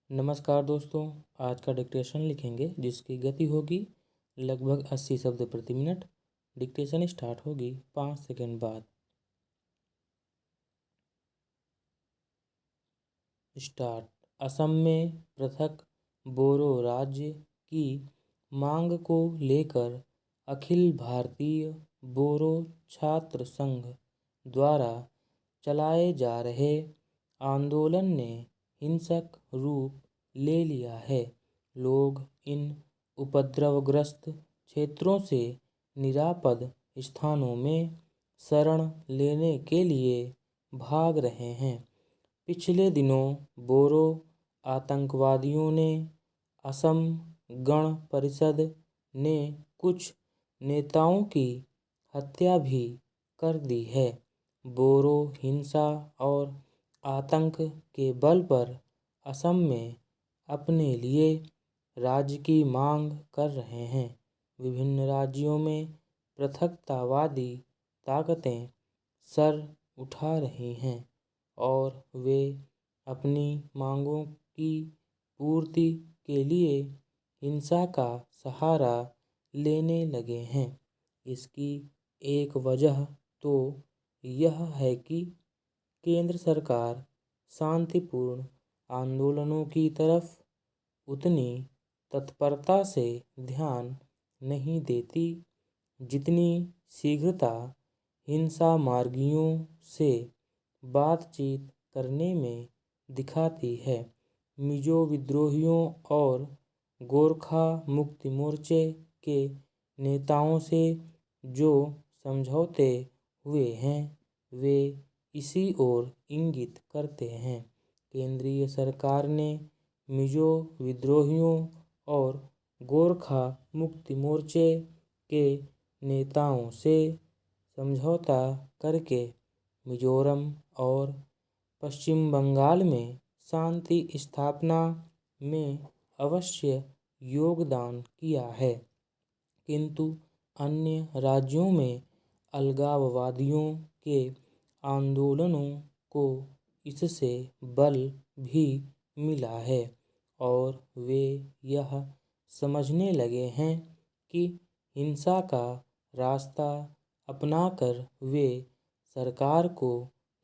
नमस्कार दोस्तों। आज का डिक्टेशन लिखेंगे जिसकी गति होगी लगभग 80 शब्द प्रति मिनट। डिक्टेशन स्टार्ट होगी 5 सेकंड बाद। स्टार्ट। असम में पृथक बोरो राज्य की मांग को लेकर अखिल भारतीय बोरो छात्र संघ द्वारा चलाए जा रहे आंदोलन ने हिंसक रूप ले लिया है। लोग इन उपद्रवग्रस्त क्षेत्रों से निरापद स्थानों में शरण लेने के लिए भाग रहे हैं। पिछले दिनों बोरो आतंकवादियों ने असम गण परिषद ने कुछ नेताओं की हत्या भी कर दी है। बोरो हिंसा और आतंक के बल पर असम में अपने लिए राज्य की मांग कर रहे हैं। विभिन्न राज्यों में पृथकतावादी ताकतें सर उठा रही हैं और वे अपनी मांगों की पूर्ति के लिए हिंसा का सहारा लेने लगे हैं। इसकी एक वजह तो यह है कि केंद्र सरकार शांतिपूर्ण आंदोलनों की तरफ उतनी तत्परता से ध्यान नहीं देती जितनी शीघ्रता हिंसा मार्गियों से बातचीत करने में दिखाती है। मिजो विद्रोहियों और गोरखा मुक्ति मोर्चे के नेताओं से जो समझौते हुए हैं वे इसी ओर इंगित करते हैं। केंद्रीय सरकार ने मिजो विद्रोहियों और गोरखा मुक्ति मोर्चे के नेताओं से समझौता करके मिजोरम और पश्चिम बंगाल में शांति स्थापना में अवश्य योगदान किया है, किंतु अन्य राज्यों में अलगाववादियों के आंदोलनों को इससे बल भी मिला है और वे यह समझने लगे हैं कि हिंसा का रास्ता अपनाकर वे सरकार को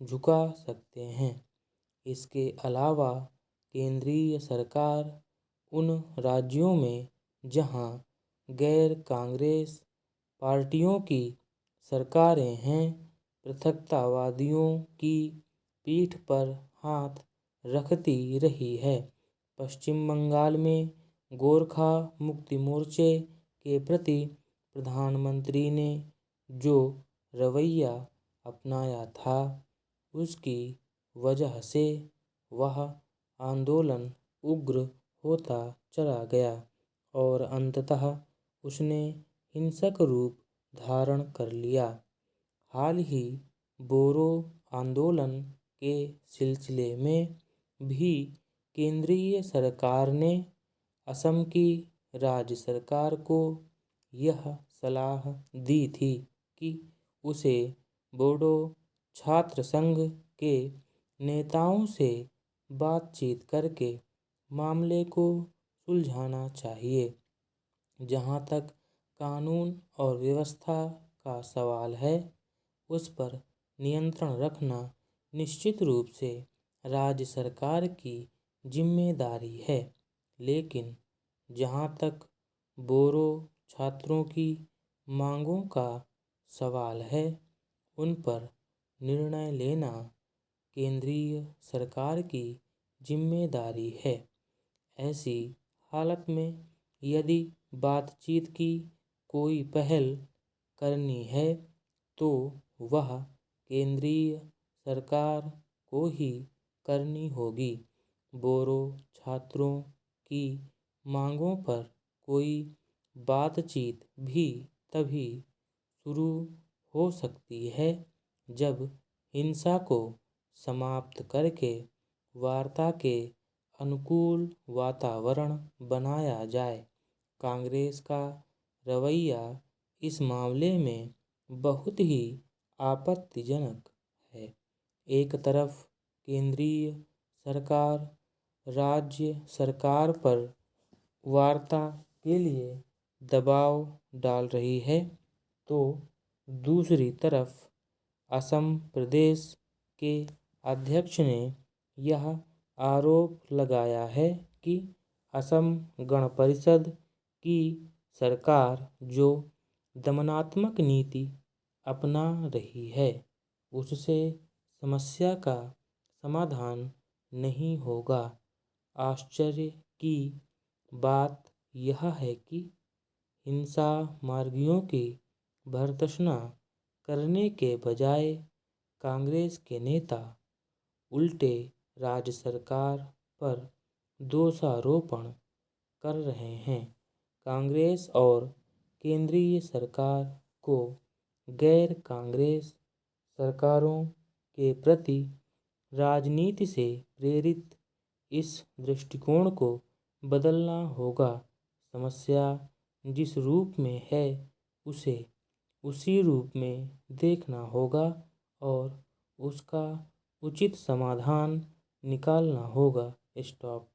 झुका सकते हैं। इसके अलावा केंद्रीय सरकार उन राज्यों में जहां गैर कांग्रेस पार्टियों की सरकारें हैं पृथकतावादियों की पीठ पर हाथ रखती रही है। पश्चिम बंगाल में गोरखा मुक्ति मोर्चे के प्रति प्रधानमंत्री ने जो रवैया अपनाया था उसकी वजह से वह आंदोलन उग्र होता चला गया और अंततः उसने हिंसक रूप धारण कर लिया। हाल ही बोरो आंदोलन के सिलसिले में भी केंद्रीय सरकार ने असम की राज्य सरकार को यह सलाह दी थी कि उसे बोडो छात्र संघ के नेताओं से बातचीत करके मामले को सुलझाना चाहिए। जहां तक कानून और व्यवस्था का सवाल है उस पर नियंत्रण रखना निश्चित रूप से राज्य सरकार की जिम्मेदारी है, लेकिन जहां तक बोरो छात्रों की मांगों का सवाल है उन पर निर्णय लेना केंद्रीय सरकार की जिम्मेदारी है। ऐसी हालत में यदि बातचीत की कोई पहल करनी है तो वह केंद्रीय सरकार को ही करनी होगी। बोरो छात्रों की मांगों पर कोई बातचीत भी तभी शुरू हो सकती है जब हिंसा को समाप्त करके वार्ता के अनुकूल वातावरण बनाया जाए। कांग्रेस का रवैया इस मामले में बहुत ही आपत्तिजनक है। एक तरफ केंद्रीय सरकार राज्य सरकार पर वार्ता के लिए दबाव डाल रही है, तो दूसरी तरफ असम प्रदेश के अध्यक्ष ने यह आरोप लगाया है कि असम गण परिषद की सरकार जो दमनात्मक नीति अपना रही है, उससे समस्या का समाधान नहीं होगा। आश्चर्य की बात यह है कि हिंसा मार्गियों की भर्त्सना करने के बजाय कांग्रेस के नेता उल्टे राज्य सरकार पर दोषारोपण कर रहे हैं। कांग्रेस और केंद्रीय सरकार को गैर कांग्रेस सरकारों के प्रति राजनीति से प्रेरित इस दृष्टिकोण को बदलना होगा। समस्या जिस रूप में है उसे उसी रूप में देखना होगा और उसका उचित समाधान निकालना होगा। स्टॉप।